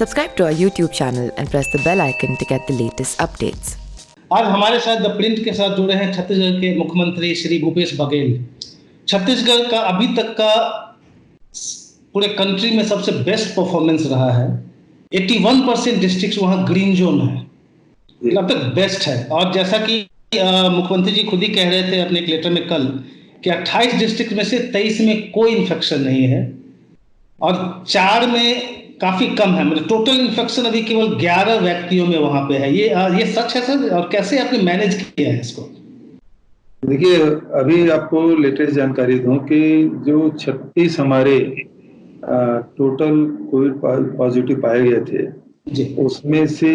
Subscribe to our YouTube channel and press the bell icon to get the latest updates. आज हमारे साथ the print के साथ जुड़े हैं छत्तीसगढ़ के मुख्यमंत्री श्री भूपेश बघेल। छत्तीसगढ़ का अभी तक का पूरे कंट्री में सबसे बेस्ट परफॉर्मेंस रहा है। 81% डिस्ट्रिक्ट वहाँ ग्रीन जोन है, अब तक बेस्ट है। और जैसा कि मुख्यमंत्री जी खुद ही कह रहे थे अपने एक लेटर में कल कि 28 डिस्ट्रिक्ट में से 23 में कोई इन्फेक्शन नहीं है और 4 में काफी कम है, मतलब टोटल इन्फेक्शन अभी केवल 11 व्यक्तियों में वहां पे है। ये सच है सर? और कैसे आपने मैनेज किया है इसको? देखिए, अभी आपको लेटेस्ट जानकारी दूं कि जो 36 हमारे टोटल कोविड पॉजिटिव पाए गए थे जी, उसमें से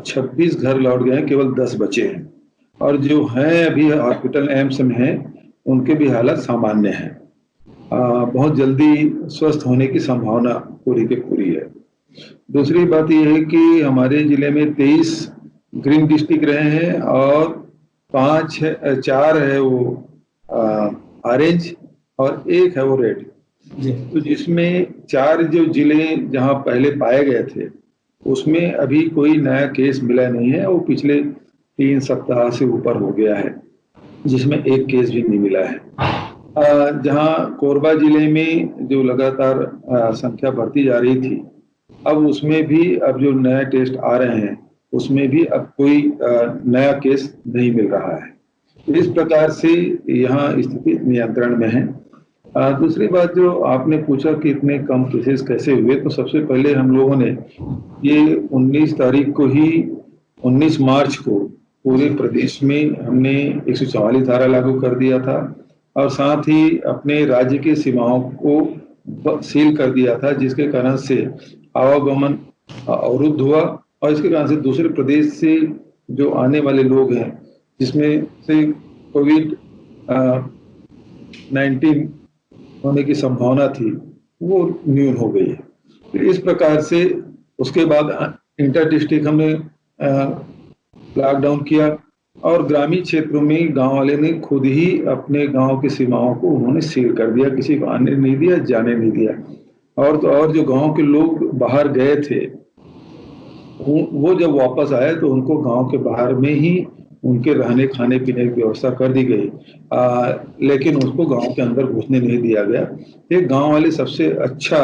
26 घर लौट गए हैं, केवल 10 बचे हैं। और जो हैं अभी हॉस्पिटल एम्स में हैं उनके भी हालत सामान्य है। बहुत जल्दी स्वस्थ होने की संभावना पूरी की पूरी है। दूसरी बात यह है कि हमारे जिले में 23 ग्रीन डिस्ट्रिक्ट रहे हैं और 4 है वो ऑरेंज और 1 है वो रेड। तो जिसमें 4 जो जिले जहां पहले पाए गए थे उसमें अभी कोई नया केस मिला नहीं है। वो पिछले 3 सप्ताह से ऊपर हो गया है, जिसमें 1 केस भी नहीं मिला है। जहां कोरबा जिले में जो लगातार संख्या बढ़ती जा रही थी, अब उसमें भी अब जो नए टेस्ट आ रहे हैं उसमें भी अब कोई नया केस नहीं मिल रहा है। इस प्रकार से यहाँ स्थिति नियंत्रण में है। दूसरी बात जो आपने पूछा कि इतने कम केसेस कैसे हुए, तो सबसे पहले हम लोगों ने ये 19 तारीख को ही 19 मार्च को पूरे प्रदेश में हमने 144 धारा लागू कर दिया था और साथ ही अपने राज्य की सीमाओं को सील कर दिया था, जिसके कारण से आवागमन अवरुद्ध हुआ। और इसके कारण से दूसरे प्रदेश से जो आने वाले लोग हैं जिसमें से कोविड 19 होने की संभावना थी वो न्यून हो गई है। तो इस प्रकार से उसके बाद इंटर डिस्ट्रिक्ट हमने लॉकडाउन किया और ग्रामीण क्षेत्रों में गांव वाले ने खुद ही अपने गांव की सीमाओं को उन्होंने सील कर दिया, किसी को आने नहीं दिया, जाने नहीं दिया। और जो गांव के लोग बाहर गए थे वो जब वापस आए तो उनको गांव के बाहर में ही उनके रहने खाने पीने की व्यवस्था कर दी गई, लेकिन उसको गांव के अंदर घुसने नहीं दिया गया। ये गांव वाले सबसे अच्छा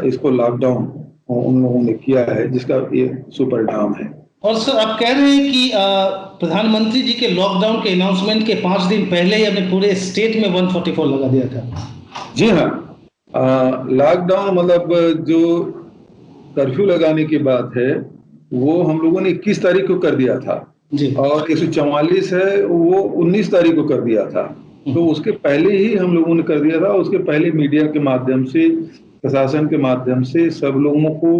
इसको लॉकडाउन उन लोगों ने किया है, जिसका ये सुपर परिणाम है। और सर आप कह रहे हैं कि प्रधानमंत्री जी के लॉकडाउन के अनाउंसमेंट के 5 दिन पहले ही हमने पूरे स्टेट में 144 लगा दिया था। जी हाँ, लॉकडाउन मतलब जो कर्फ्यू लगाने की बात है वो हम लोगों ने 21 तारीख को कर दिया था जी, और 144 है वो 19 तारीख को कर दिया था। तो उसके पहले ही हम लोगों ने कर दिया था। उसके पहले मीडिया के माध्यम से, प्रशासन के माध्यम से सब लोगों को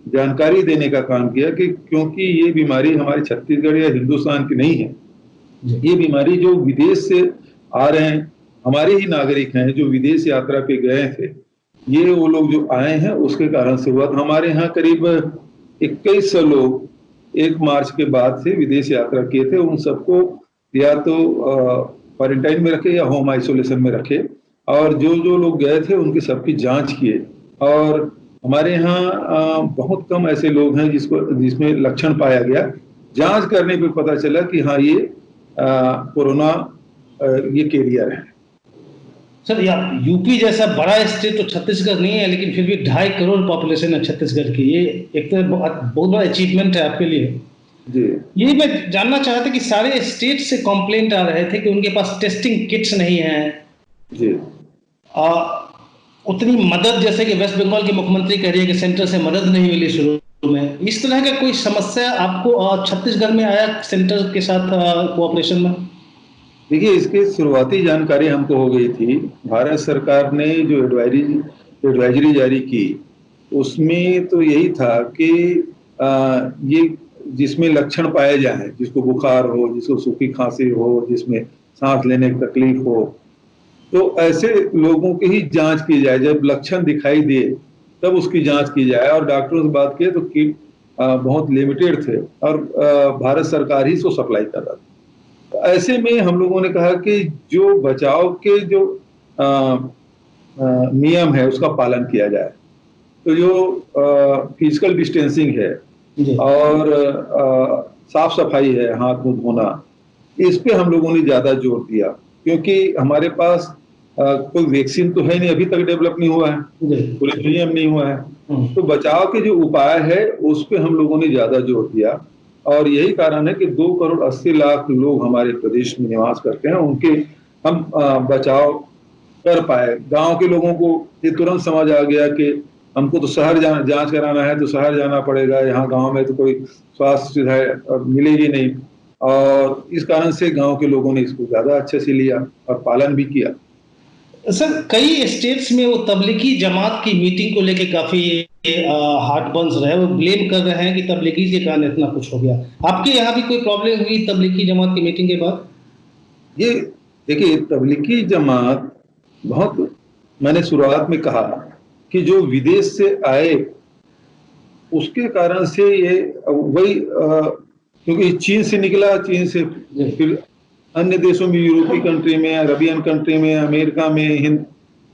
जानकारी देने का काम किया कि क्योंकि ये बीमारी हमारे छत्तीसगढ़ या हिंदुस्तान की नहीं है। ये बीमारी जो विदेश से आ रहे हैं, हमारे ही नागरिक हैं जो विदेश यात्रा पे गए थे, ये वो लोग जो आए हैं उसके कारण से हुआ। हमारे यहाँ करीब 2100 लोग 1 मार्च के बाद से विदेश यात्रा किए थे। उन सबको या तो क्वारंटाइन में रखे या होम आइसोलेशन में रखे और जो लोग गए थे उनकी सबकी जांच किए। और हमारे यहाँ बहुत कम ऐसे लोग हैं जिसमें लक्षण पाया गया। जांच करने पे पता चला कि हाँ ये कोरोना ये कैरियर है। सर यूपी जैसा बड़ा स्टेट तो छत्तीसगढ़ नहीं है, लेकिन फिर भी 2.5 करोड़ पॉपुलेशन है छत्तीसगढ़ की। ये एक तो बहुत बड़ा अचीवमेंट है आपके लिए जी। ये मैं जानना चाहता था कि सारे स्टेट से कंप्लेंट आ रहे थे कि उनके पास टेस्टिंग किट्स नहीं है जी। उतनी मदद, जैसे कि वेस्ट बंगाल के मुख्यमंत्री कह रही है कि सेंटर से मदद नहीं मिली शुरू में। इस तरह का कोई समस्या आपको छत्तीसगढ़ में आया सेंटर के साथ कोऑपरेशन में? देखिए, इसकी शुरुआती जानकारी हमको हो गई थी। भारत सरकार ने जो एडवाइजरी जारी की उसमें तो यही था कि ये जिसमें लक्षण पाए जाए, जिसको बुखार हो, जिसको सूखी खांसी हो, जिसमें सांस लेने की तकलीफ हो, तो ऐसे लोगों की ही जांच की जाए। जब लक्षण दिखाई दे तब उसकी जांच की जाए। और डॉक्टरों से बात किए तो किट बहुत लिमिटेड थे और भारत सरकार ही इसको सप्लाई कर रहा था। तो ऐसे में हम लोगों ने कहा कि जो बचाव के जो नियम है उसका पालन किया जाए। तो जो फिजिकल डिस्टेंसिंग है जी और साफ सफाई है, हाथ मुंह धोना, इस पे हम लोगों ने ज्यादा जोर दिया, क्योंकि हमारे पास कोई वैक्सीन तो है नहीं, अभी तक डेवलप नहीं हुआ है, जी पूरी दुनिया में नहीं हुआ है। हम्म, तो बचाव के जो उपाय है उस पे हम लोगों ने ज्यादा जोर दिया, और यही कारण है कि 2,80,00,000 लोग हमारे प्रदेश में निवास करते हैं, उनके हम बचाव कर पाए। गांव के लोगों को ये तुरंत समझ आ गया कि हमको तो शहर जांच कराना है तो शहर जाना पड़ेगा, यहाँ गांव में तो कोई स्वास्थ्य सुविधाएं मिलेगी नहीं, और इस कारण से गांव के लोगों ने इसको ज्यादा अच्छे से लिया और पालन भी किया। सर कई स्टेट्स में वो तबलीगी जमात की मीटिंग को लेके काफी हार्ट बर्न्स रहे, वो ब्लेम कर रहे हैं कि तबलीगी के कारण इतना कुछ हो गया। आपके यहाँ भी कोई प्रॉब्लम हुई तबलीगी जमात की मीटिंग के बाद? ये देखिए, तबलीगी जमात बहुत, मैंने शुरुआत में कहा कि जो विदेश से आए उसके कारण से ये वही क्योंकि चीन से निकला, चीन से फिर अन्य देशों में, यूरोपीय कंट्री में, अरबियन कंट्री में, अमेरिका में, हिंद,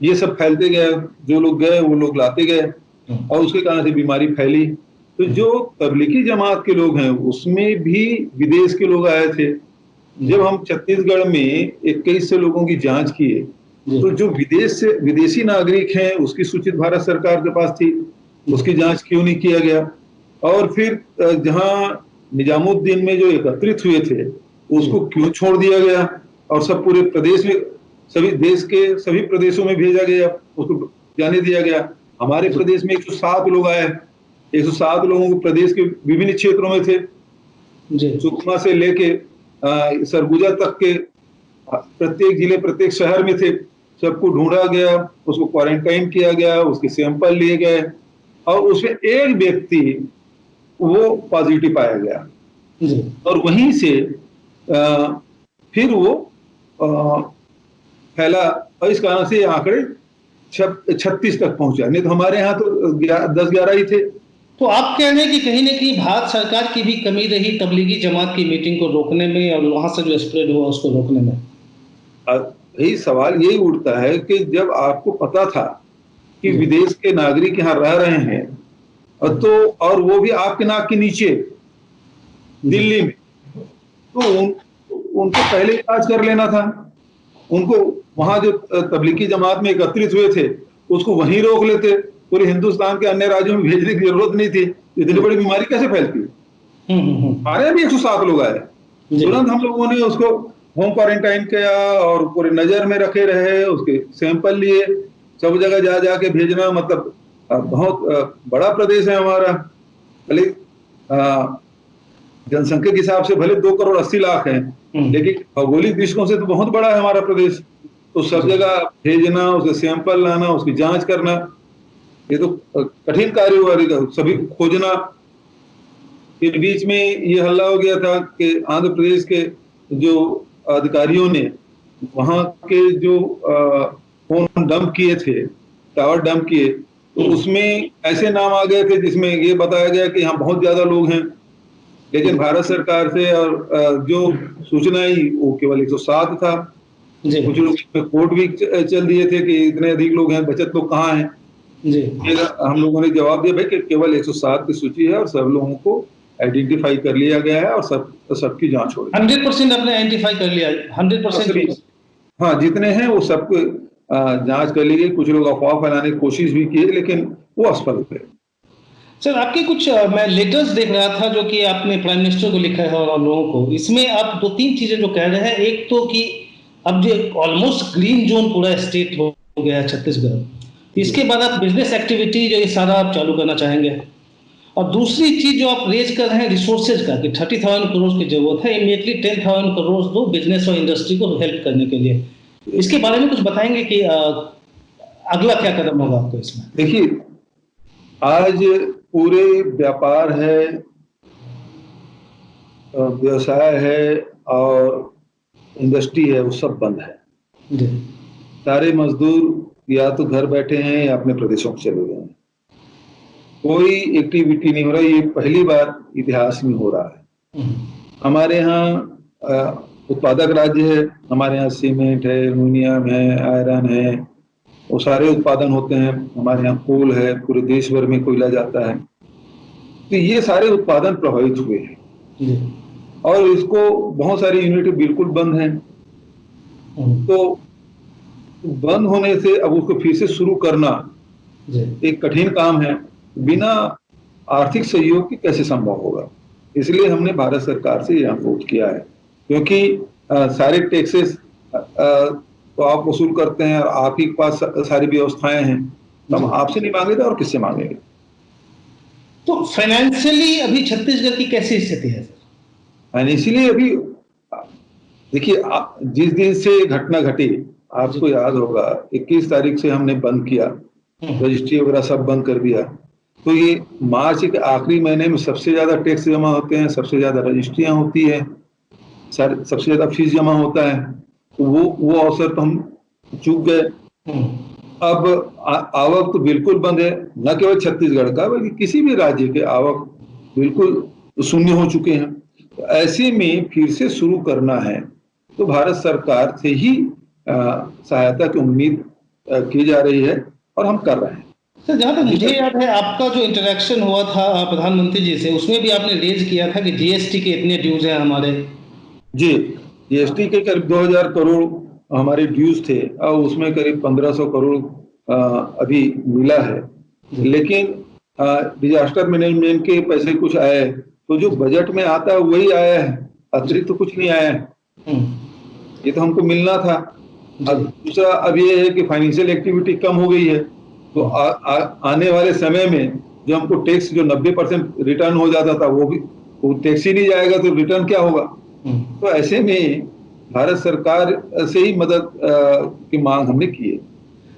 ये सब फैलते गए। जो लोग गए वो लोग लाते गए और उसके कारण से बीमारी फैली। तो जो तबलीगी जमात के लोग हैं उसमें भी विदेश के लोग आए थे। जब हम छत्तीसगढ़ में 21 लोगों की जांच किए तो जो विदेशी नागरिक हैं उसकी सूचित भारत सरकार के पास थी, उसकी जांच क्यों नहीं किया गया? और फिर जहां निजामुद्दीन में जो एकत्रित हुए थे उसको क्यों छोड़ दिया गया और सब पूरे प्रदेश में, सभी देश के सभी प्रदेशों में भेजा गया, उसको जाने दिया गया? हमारे प्रदेश में 107 लोग आए, 107 लोगों को प्रदेश के विभिन्न क्षेत्रों में थे, सुकमा से लेके सरगुजा तक के प्रत्येक जिले, प्रत्येक शहर में थे। सबको ढूंढा गया, उसको क्वारंटाइन किया गया, उसके सैंपल लिए गए और उसमें एक व्यक्ति वो पॉजिटिव पाया गया और वहीं से फिर वो फैला और इस कारण से आंकड़े 36 तक पहुंचा। नहीं तो हमारे यहाँ तो 10-11 ही थे। तो आप कह रहे हैं कि कहीं ना कहीं भारत सरकार की भी कमी रही तबलीगी जमात की मीटिंग को रोकने में और वहां से जो स्प्रेड हुआ उसको रोकने में? यही सवाल यही उठता है कि जब आपको पता था कि विदेश के नागरिक यहाँ रह रहे हैं तो, और वो भी आपके नाक के नीचे दिल्ली में, तो उनको पहले इलाज कर लेना था। उनको वहां जो तबलीगी जमात में एकत्रित हुए थे उसको वहीं रोक लेते, पूरे हिंदुस्तान के अन्य राज्यों में भेजने की जरूरत नहीं थी। इतनी बड़ी बीमारी कैसे फैलती? हमारे भी 107 लोग आए, तुरंत हम लोगों ने उसको होम क्वारंटाइन किया और पूरे नजर में रखे रहे, उसके सैंपल लिए, सब जगह जा जाके भेजना। मतलब बहुत बड़ा प्रदेश है हमारा, भले जनसंख्या के हिसाब से भले 2,80,00,000 हैं, लेकिन भौगोलिक दृष्टिकोण से तो बहुत बड़ा है हमारा प्रदेश। तो सब जगह भेजना, उसके सैंपल लाना, उसकी जांच करना, ये तो कठिन कार्य हुआ, सभी खोजना। फिर बीच में ये हल्ला हो गया था कि आंध्र प्रदेश के जो अधिकारियों ने वहां के जो फोन डंप किए थे, टावर डंप किए, तो उसमें ऐसे नाम आ गए थे जिसमें ये बताया गया कि यहाँ बहुत ज्यादा लोग हैं, लेकिन भारत सरकार से और जो सूचना आई वो केवल 107 था। कुछ लोग कोर्ट भी चल दिए थे कि इतने अधिक लोग हैं, बचत लोग कहाँ हैं। फिर हम लोगों ने जवाब दिया भाई कि केवल 107 की सूची है और सब लोगों को आइडेंटिफाई कर लिया गया है और सबकी जांच हो रही है। 100% आपने आइडेंटिफाई कर लिया? 100%? हाँ, जितने हैं वो सबको जांच कर ली गई। कुछ लोग अफवाह फैलाने की कोशिश भी की लेकिन वो असफल हुए। सर आपके कुछ मैं लेटर्स देख रहा था जो कि आपने प्राइम मिनिस्टर को लिखा है और लोगों को, इसमें आप 2-3 चीजें जो कह रहे हैं। एक तो कि अब जो ऑलमोस्ट ग्रीन जोन पूरा स्टेट हो गया है छत्तीसगढ़, इसके बाद आप बिजनेस एक्टिविटी जो ये सारा आप चालू करना चाहेंगे। और दूसरी चीज जो आप रेज कर रहे हैं रिसोर्सेज का कि 30,000 करोड़ की जरूरत है, इमीडिएटली 10,000 करोड़ दो बिजनेस और इंडस्ट्री को हेल्प करने के लिए। इसके बारे में कुछ बताएंगे कि अगला क्या कदम होगा आपको इसमें? देखिए, आज पूरे व्यापार है, व्यवसाय है और इंडस्ट्री है, वो सब बंद है। सारे मजदूर या तो घर बैठे हैं या अपने प्रदेशों में चले गए हैं, कोई एक्टिविटी नहीं हो रहा। ये पहली बार इतिहास में हो रहा है। हमारे यहाँ उत्पादक राज्य है, हमारे यहाँ सीमेंट है, एल्युमिनियम है, आयरन है, वो सारे उत्पादन होते हैं। हमारे यहाँ कोल है, पूरे देश भर में कोयला जाता है, तो ये सारे उत्पादन प्रभावित हुए हैं। जी। और इसको बहुत सारी यूनिट बिल्कुल बंद हैं। तो बंद होने से अब उसको फिर से शुरू करना जी। एक कठिन काम है। बिना आर्थिक सहयोग के कैसे संभव होगा? इसलिए हमने भारत सरकार से यह अनुरोध किया है, क्योंकि सारे टैक्सेस तो आप वसूल करते हैं और आप ही के पास सारी व्यवस्थाएं हैं, तो हम आपसे नहीं मांगेंगे और किससे मांगेंगे? तो फाइनेंशियली अभी छत्तीसगढ़ की कैसी स्थिति है? फाइनेंशियली अभी देखिए, जिस दिन से घटना घटी, आपको याद होगा 21 तारीख से हमने बंद किया, रजिस्ट्री वगैरह सब बंद कर दिया। तो ये मार्च के आखिरी महीने में सबसे ज्यादा टैक्स जमा होते हैं, सबसे ज्यादा रजिस्ट्रियां होती है, सबसे ज्यादा फीस जमा होता है। तो वो अवसर तो हम चूक गए। अब आवक तो बिल्कुल बंद है, न केवल छत्तीसगढ़ का बल्कि किसी भी राज्य के आवक बिल्कुल शून्य हो चुके हैं। तो ऐसे में फिर से शुरू करना है तो भारत सरकार से ही सहायता की उम्मीद की जा रही है और हम कर रहे हैं। सर, जहाँ तक मुझे याद है, आपका जो इंटरेक्शन हुआ था प्रधानमंत्री जी से, उसमें भी आपने रेज किया था कि जीएसटी के इतने ड्यूज हैं हमारे। जी, जीएसटी के करीब 2000 करोड़ हमारे ड्यूज थे और उसमें करीब 1500 करोड़ अभी मिला है। लेकिन डिजास्टर मैनेजमेंट के पैसे कुछ आए, तो जो बजट में आता है वही आया है, अतिरिक्त तो कुछ नहीं आया है। ये तो हमको मिलना था। अब दूसरा अब ये है कि फाइनेंशियल एक्टिविटी कम हो गई है, तो आने वाले समय में जो हमको टैक्स जो 90% रिटर्न हो जाता था, वो टैक्स ही नहीं जाएगा, तो रिटर्न क्या होगा? तो ऐसे में भारत सरकार से ही मदद की मांग हमने की है।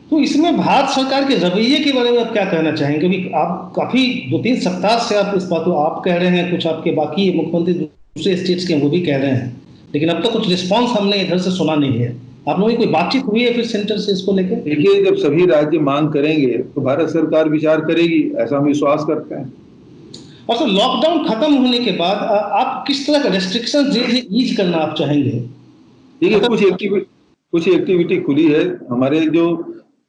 तो इसमें भारत सरकार के रवैये के बारे में आप क्या कहना चाहेंगे? क्योंकि आप काफी 2-3 सप्ताह से आप इस बात को आप कह रहे हैं, कुछ आपके बाकी मुख्यमंत्री दूसरे स्टेट्स के वो भी कह रहे हैं, लेकिन अब तक कुछ रिस्पांस हमने इधर से सुना नहीं है। आप लोगों की कोई बातचीत हुई है फिर सेंटर से इसको लेकर? देखिए, जब सभी राज्य मांग करेंगे तो भारत सरकार विचार करेगी, ऐसा हम विश्वास करते हैं। और सर, लॉकडाउन खत्म होने के बाद आप किस तरह का रेस्ट्रिक्शन ईज करना आप चाहेंगे? देखिए, कुछ एक्टिविटी खुली है। हमारे जो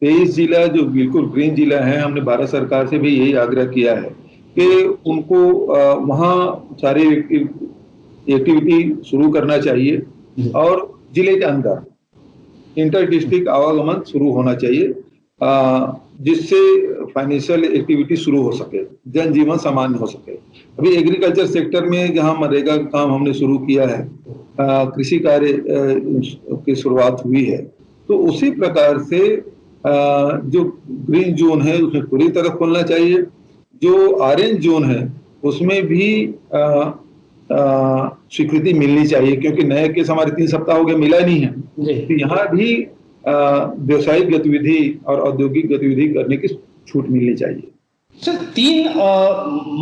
23 जिला जो बिल्कुल ग्रीन जिला है, हमने भारत सरकार से भी यही आग्रह किया है कि उनको वहाँ सारी एक्टिविटी शुरू करना चाहिए और जिले के अंदर इंटर डिस्ट्रिक्ट आवागमन शुरू होना चाहिए, जिससे फाइनेंशियल एक्टिविटी शुरू हो सके, जनजीवन सामान्य हो सके। अभी एग्रीकल्चर सेक्टर में जहां मनरेगा का काम हमने शुरू किया है, कृषि कार्य की शुरुआत हुई है, तो उसी प्रकार से जो ग्रीन जोन है उसमें पूरी तरह खोलना चाहिए। जो ऑरेंज जोन है उसमें भी स्वीकृति मिलनी चाहिए, क्योंकि नए केस हमारे 3 सप्ताह हो गए, मिला नहीं है। तो यहाँ भी व्यवसायिक गतिविधि और औद्योगिक गतिविधि करने की छूट मिलनी चाहिए। सर, 3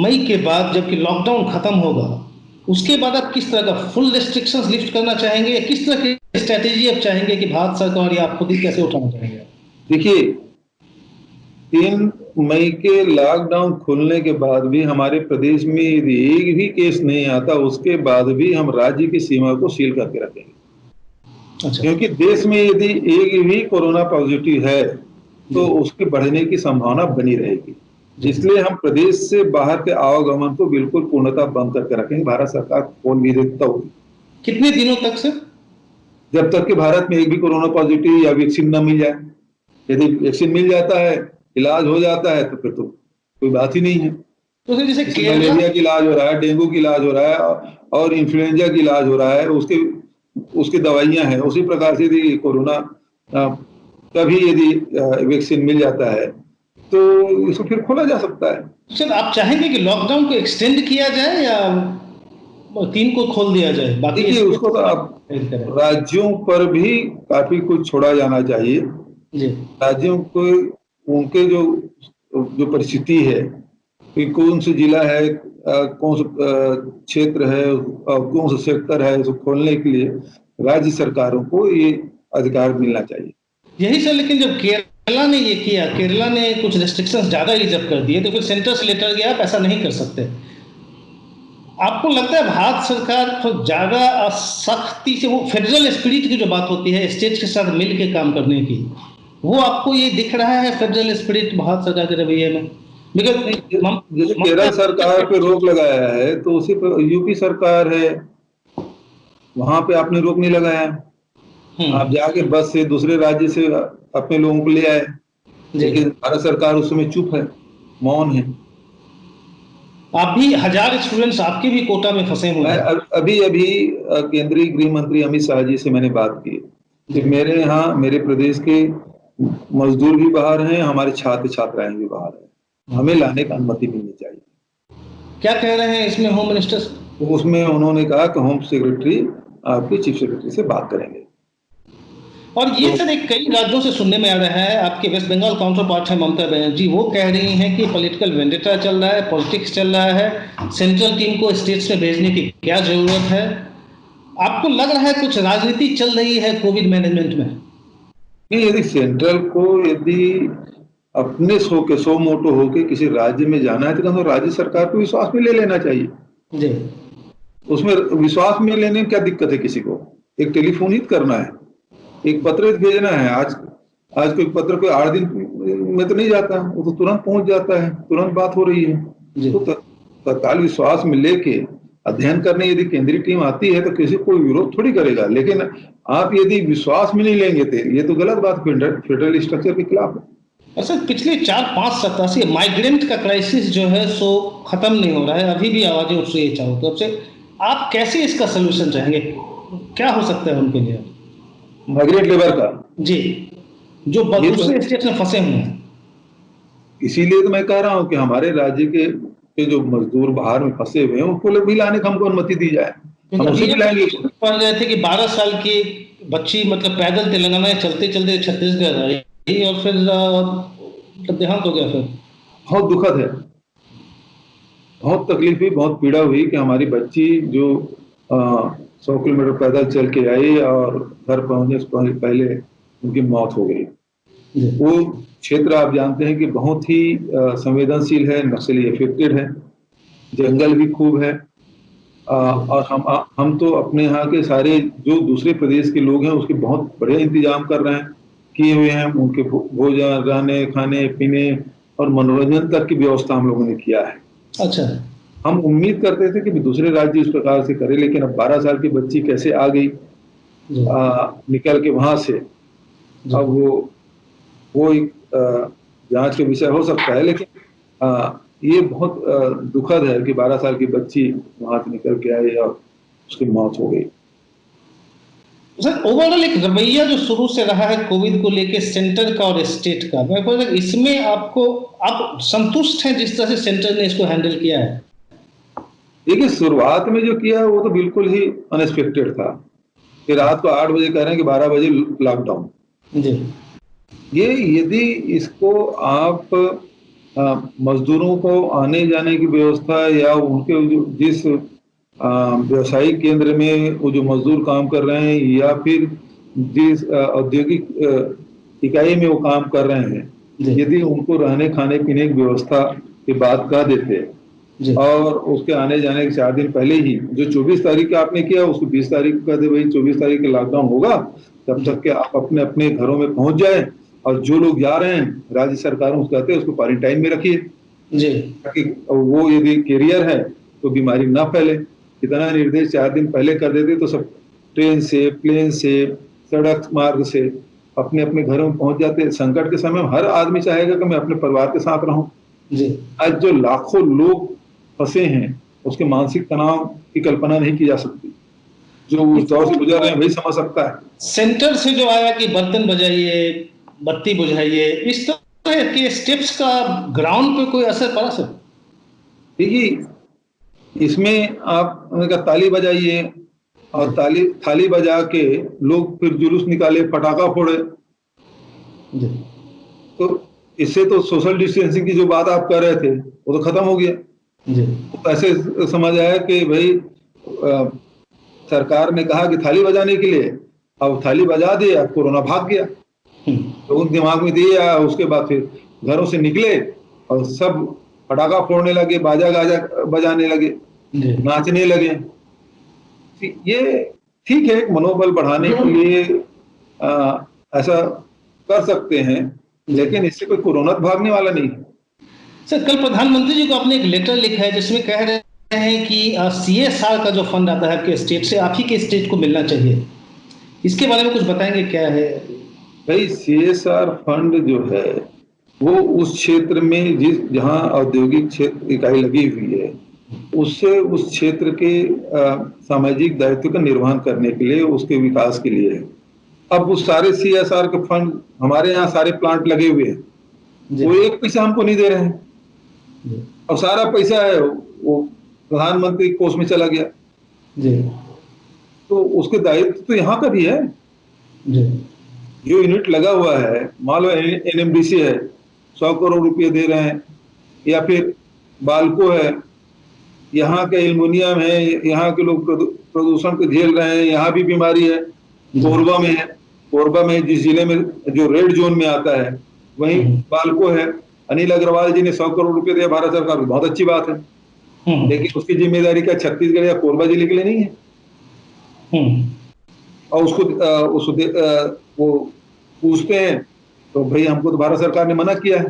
मई के बाद जबकि लॉकडाउन खत्म होगा, उसके बाद आप किस तरह का फुल रेस्ट्रिक्शंस लिफ्ट करना चाहेंगे, या किस तरह की स्ट्रेटेजी आप चाहेंगे कि भारत सरकार या आप खुद ही कैसे उठाना चाहेंगे? देखिए, 3 मई के लॉकडाउन खुलने के बाद भी हमारे प्रदेश में यदि एक भी केस नहीं आता, उसके बाद भी हम राज्य की सीमा को सील करके रखेंगे। अच्छा। क्योंकि देश में यदि एक भी कोरोना पॉजिटिव है तो उसके बढ़ने की संभावना बनी रहेगी। इसलिए हम प्रदेश से बाहर के आवागमन को बिल्कुल पूर्णतः बंद करके रखेंगे। भारत सरकार खोल भी देता होगी। कितने दिनों तक सर? जब तक कि भारत में एक भी कोरोना पॉजिटिव या वैक्सीन न मिल जाए। यदि वैक्सीन मिल जाता है, इलाज हो जाता है, तो फिर तो कोई बात ही नहीं है। तो सर, जैसे मलेरिया का इलाज हो रहा है, डेंगू का इलाज हो रहा है और इन्फ्लुएंजा का इलाज हो रहा है, उसकी दवाइयां हैं। उसी प्रकार से यदि कोरोना का भी यदि वैक्सीन मिल जाता है तो इसको फिर खोला जा सकता है। सर, आप चाहेंगे कि लॉकडाउन को एक्सटेंड किया जाए या 3 को खोल दिया जाए? बाकी देखिए, उसको तो आप राज्यों पर भी काफी कुछ छोड़ा जाना चाहिए। राज्यों को उनके जो परिस्थिति है कि कौन सा जिला है, कौन सा क्षेत्र है, कौन सा सेक्टर है, इसको खोलने के लिए राज्य सरकारों को ये अधिकार मिलना चाहिए। यही सर, लेकिन जब केरला ने ये किया, केरला ने कुछ रेस्ट्रिक्शंस ज्यादा ईज़ कर दिए, तो फिर सेंटर से लेटर गया आप ऐसा नहीं कर सकते। आपको लगता है भारत सरकार तो ज्यादा सख्ती से, वो फेडरल स्पिरिट की जो बात होती है, स्टेट के साथ मिल के काम करने की, वो आपको ये दिख रहा है फेडरल स्पिरिट भारत सरकार के रवैये में? जैसे केरल सरकार पे रोक लगाया है तो उसी पर यूपी सरकार है, वहां पे आपने रोक नहीं लगाया। आप जाके बस से दूसरे राज्य से अपने लोगों को ले आए, लेकिन भारत सरकार उस समय चुप है, मौन है। आप भी 1000 स्टूडेंट्स आपके भी कोटा में फंसे हुए हैं। अभी अभी केंद्रीय गृह मंत्री अमित शाह जी से मैंने बात की कि मेरे यहाँ मेरे प्रदेश के मजदूर भी बाहर हैं, हमारे छात्र छात्राएं भी बाहर हैं, हमें लाने की अनुमति मिलनी चाहिए। क्या कह रहे हैं इसमें होम मिनिस्टर? उसमें उन्होंने कहा कि होम सेक्रेटरी आपके चीफ सेक्रेटरी से बात करेंगे। और ये सर एक कई राज्यों से सुनने में आ रहा है, आपके वेस्ट बंगाल काउंटर पार्ट है ममता बनर्जी, वो कह रही हैं कि पॉलिटिकल वेंडेटा चल रहा है, पॉलिटिक्स चल रहा है, सेंट्रल टीम को स्टेट्स में भेजने की क्या जरूरत है? आपको लग रहा है कुछ राजनीति चल रही है कोविड मैनेजमेंट में? नहीं, यदि सेंट्रल को यदि अपने सो मोटो होके किसी राज्य में जाना है तो राज्य सरकार को विश्वास में ले लेना चाहिए जी। उसमें विश्वास में लेने में क्या दिक्कत है? किसी को एक टेलीफोन ही करना है, एक पत्र भेजना है। आज कोई पत्र कोई 8 दिन में तो नहीं जाता, वो तो तुरंत पहुंच जाता है, तुरंत बात हो रही है। तो तत्काल विश्वास में लेके अध्ययन करने यदि केंद्रीय टीम आती है तो किसी कोई विरोध थोड़ी करेगा। लेकिन आप यदि विश्वास में नहीं लेंगे तो ये तो गलत बात, फेडरल स्ट्रक्चर के खिलाफ है। सर पिछले 4-5 सप्ताह से माइग्रेंट का क्राइसिस जो है सो खत्म नहीं हो रहा है, अभी भी आवाजें उठ रही है चारों तरफ से। आप कैसे इसका सोल्यूशन चाहेंगे? क्या हो सकता है उनके लिए माइग्रेंट लेबर का? जी, जो दूसरे स्टेट में फंसे हुए हैं। इसीलिए तो मैं कह रहा हूँ कि हमारे राज्य के जो मजदूर बाहर में फंसे हुए हैं उनको भी लाने की हमको अनुमति दी जाए, हम उसे भी लाएंगे। पढ़ रहे थे कि 12 साल की बच्ची मतलब पैदल तेलंगाना में चलते चलते छत्तीसगढ़ आई और फिर देहांत हो गया। फिर बहुत दुखद है, बहुत तकलीफ हुई, बहुत पीड़ा हुई कि हमारी बच्ची जो 100 किलोमीटर पैदल चल के आई और घर पहुंचने से पहले उनकी मौत हो गई। वो क्षेत्र आप जानते हैं कि बहुत ही संवेदनशील है, नक्सली इफेक्टेड है, जंगल भी खूब है। और हम तो अपने यहाँ के सारे जो दूसरे प्रदेश के लोग हैं उसके बहुत बड़े इंतजाम कर रहे हैं, किए हुए हैं। उनके भोजन, रहने, खाने पीने और मनोरंजन तक की व्यवस्था हम लोगों ने किया है। अच्छा, हम उम्मीद करते थे कि दूसरे राज्य इस प्रकार से करे, लेकिन अब 12 साल की बच्ची कैसे आ गई निकल के वहां से, अब वो एक जांच का विषय हो सकता है। लेकिन ये बहुत दुखद है कि 12 साल की बच्ची वहां से निकल के आई और उसकी मौत हो गई। सर ओवरऑल एक रवैया जो शुरू से रहा है कोविड को लेके सेंटर का और स्टेट का, मैं बोल रहा इसमें आप संतुष्ट हैं जिस तरह से सेंटर ने इसको हैंडल किया है? देखिए, शुरुआत में जो किया वो तो बिल्कुल ही अनएक्सपेक्टेड था कि रात को 8 बजे कह रहे हैं कि 12 बजे लॉकडाउन। जी, ये यदि इसको आप मजदूरों को आने जाने की व्यवस्था या उनके जिस व्यवसायिक केंद्र में वो जो मजदूर काम कर रहे हैं या फिर जिस औद्योगिक इकाई में वो काम कर रहे हैं, यदि उनको रहने खाने पीने की व्यवस्था की बात कह देते और उसके आने जाने के 4 दिन पहले ही, जो 24 तारीख का आपने किया उसको 20 तारीख को कह दे भाई 24 तारीख का लॉकडाउन होगा, तब तक के आप अपने अपने घरों में पहुंच जाए और जो लोग जा रहे हैं राज्य सरकारों से कहते हैं उसको क्वारंटाइन में रखिए जी, ताकि वो यदि कैरियर है तो बीमारी ना फैले। इतना निर्देश 4 दिन पहले कर देते तो सब ट्रेन से, प्लेन से, सड़क मार्ग से अपने अपने घरों में पहुंच जाते। संकट के समय में हर आदमी चाहेगा कि मैं अपने परिवार के साथ रहूं जी। आज जो लाखों लोग फंसे हैं उसके मानसिक तनाव की कल्पना नहीं की जा सकती। जो उस दौर से गुजर रहे हैं वही समझ सकता है। सेंटर से जो आया कि बर्तन बजाइए, बत्ती बुझाइए, इस तरह के स्टेप्स का ग्राउंड पे कोई असर पड़ा सर? देखिए, इसमें आप ताली बजाइए और थाली बजा के लोग फिर जुलूस निकाले, पटाखा फोड़े, तो इससे तो सोशल डिस्टेंसिंग की जो बात आप कर रहे थे वो तो खत्म हो गया जी। तो ऐसे समझ आया कि भाई सरकार ने कहा कि थाली बजाने के लिए, अब थाली बजा दिए, अब कोरोना भाग गया तो उन दिमाग में दिया। उसके बाद फिर घरों से निकले और सब पटाखा फोड़ने लगे, बाजा गाजा बजाने लगे, नाचने लगे। ये ठीक है, मनोबल बढ़ाने के लिए ऐसा कर सकते हैं, लेकिन इससे कोई कोरोना भागने वाला नहीं है। सर, कल प्रधानमंत्री जी को आपने एक लेटर लिखा है जिसमें कह रहे हैं कि CSR का जो फंड आता है आपके स्टेट से, आप ही के स्टेट को मिलना चाहिए। इसके बारे में कुछ बताएंगे, क्या है? भाई, CSR फंड जो है वो उस क्षेत्र में जहां औद्योगिक क्षेत्र इकाई लगी हुई है, उससे उस क्षेत्र के सामाजिक दायित्व का निर्वहन करने के लिए, उसके विकास के लिए है। अब उस सारे CSR के फंड, हमारे यहाँ सारे प्लांट लगे हुए हैं, वो एक पैसा हमको नहीं दे रहे हैं, और सारा पैसा है वो प्रधानमंत्री कोष में चला गया जी। तो उसके दायित्व तो यहाँ का भी है जी। जो यूनिट लगा हुआ है, मान लो NMDC है, 100 करोड़ रुपए दे रहे हैं, या फिर बाल्को है, यहाँ के एल्युमिनियम है, यहाँ के लोग प्रदूषण को झेल रहे हैं, यहाँ भी बीमारी है। कोरबा में है, कोरबा में जिस जिले में जो रेड जोन में आता है वहीं बाल्को है। अनिल अग्रवाल जी ने 100 करोड़ रुपए दिया भारत सरकार को, बहुत अच्छी बात है, लेकिन उसकी जिम्मेदारी क्या छत्तीसगढ़ या कोरबा जिले के लिए नहीं है? और उसको वो पूछते हैं तो भाई हमको तो भारत सरकार ने मना किया है।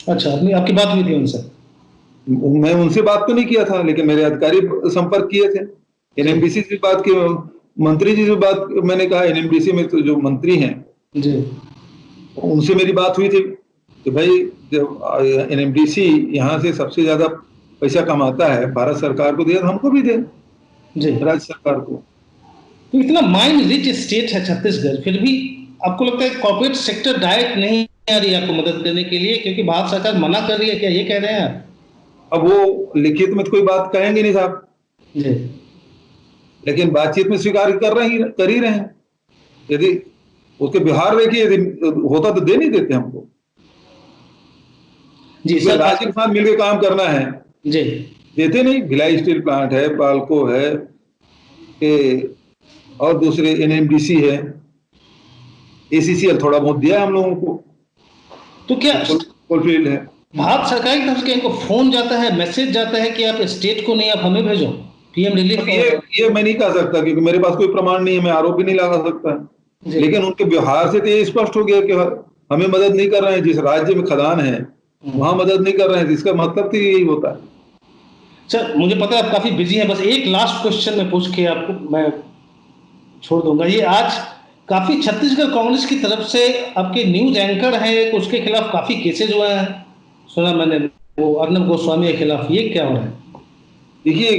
अच्छा, आपकी बात हुई थी उनसे? मैं उनसे बात तो नहीं किया था, लेकिन मेरे अधिकारी संपर्क किए थे। NMDC से बात की, मंत्री जी से बात मैंने कहा, NMDC में तो जो मंत्री हैं जी, उनसे मेरी बात हुई थी कि भाई जब NMDC यहाँ से सबसे ज्यादा पैसा कमाता है, भारत सरकार को दिया, हमको भी दे जी, राज्य सरकार को। तो इतना माइंड रिच स्टेट है छत्तीसगढ़, फिर भी आपको लगता है कॉर्पोरेट सेक्टर डायरेक्ट नहीं आ रही है आपको मदद करने के लिए, क्योंकि भारत सरकार मना कर रही है, क्या ये कह रहे हैं आप? अब वो लिखित में तो कोई बात कहेंगे नहीं साहब जी, लेकिन बातचीत में स्वीकार कर ही रहे हैं। यदि उसके व्यवहार देखिए, यदि होता तो दे नहीं देते हमको जी सर। राज्य के साथ मिलकर काम करना है जी, देते नहीं। भिलाई स्टील प्लांट है, बाल्को है, और दूसरे NMDC है, ACCL थोड़ा बहुत दिया हम लोगों को। तो क्या कोलफील्ड है। भारत सरकार की तरफ से इनको फोन जाता है, मैसेज जाता है कि आप स्टेट को नहीं, आप हमें भेजो PM रिलीफ? ये मैं नहीं कह सकता क्योंकि मेरे पास कोई प्रमाण नहीं है, मैं आरोप भी नहीं लगा सकता, लेकिन उनके व्यवहार से तो ये स्पष्ट हो गया कि हमें मदद नहीं कर रहे हैं। जिस राज्य में खदान है वहां मदद नहीं कर रहे हैं, इसका मतलब तो यही होता है। सर, मुझे पता है आप काफी बिजी हैं, बस एक लास्ट क्वेश्चन में पूछ के आपको मैं छोड़ दूंगा। ये आज काफी छत्तीसगढ़ कांग्रेस की तरफ से आपके न्यूज एंकर हैं, उसके खिलाफ काफी केसेज हुए हैं, सुना मैंने, वो अर्नब गोस्वामी के खिलाफ, ये क्या हो रहा है? देखिए,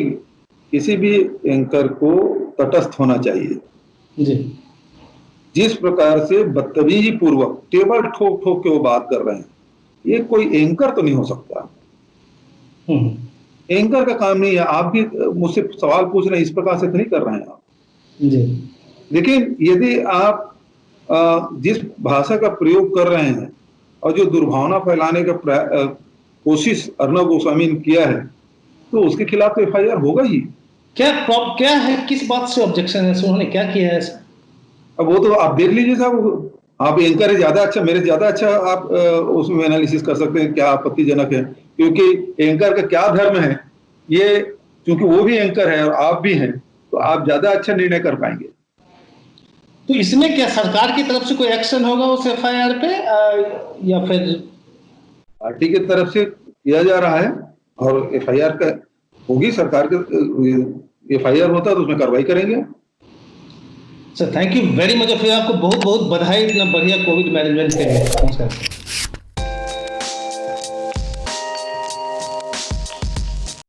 किसी भी एंकर को तटस्थ होना चाहिए। जी, जिस प्रकार से बदतमीजी पूर्वक टेबल ठोक ठोक के वो बात कर रहे हैं, ये कोई एंकर तो नहीं हो सकता। एंकर का काम नहीं है। आप भी मुझसे सवाल पूछ रहे हैं, इस प्रकार से तो नहीं कर रहे हैं आप जी। लेकिन यदि आप जिस भाषा का प्रयोग कर रहे हैं और जो दुर्भावना फैलाने का कोशिश अर्नब गोस्वामी ने किया है, तो उसके खिलाफ तो FIR होगा ही। क्या है, किस बात से ऑब्जेक्शन है, उन्होंने क्या किया है? अब वो तो आप देख लीजिए साहब, आप एंकर है, ज्यादा अच्छा, मेरे ज्यादा अच्छा आप उसमें एनालिसिस कर सकते हैं क्या आपत्तिजनक है, क्योंकि एंकर का क्या धर्म है ये, क्योंकि वो भी एंकर है और आप भी हैं, तो आप ज्यादा अच्छा निर्णय कर पाएंगे। तो इसमें क्या सरकार की तरफ से कोई एक्शन होगा उस FIR पे, या फिर पार्टी की तरफ से किया जा रहा है? और FIR का होगी, सरकार के FIR होता है तो उसमें कार्रवाई करेंगे। Sir, thank you very much, फिर आपको बहुत बहुत बधाई इतना बढ़िया कोविड मैनेजमेंट के लिए। नमस्कार।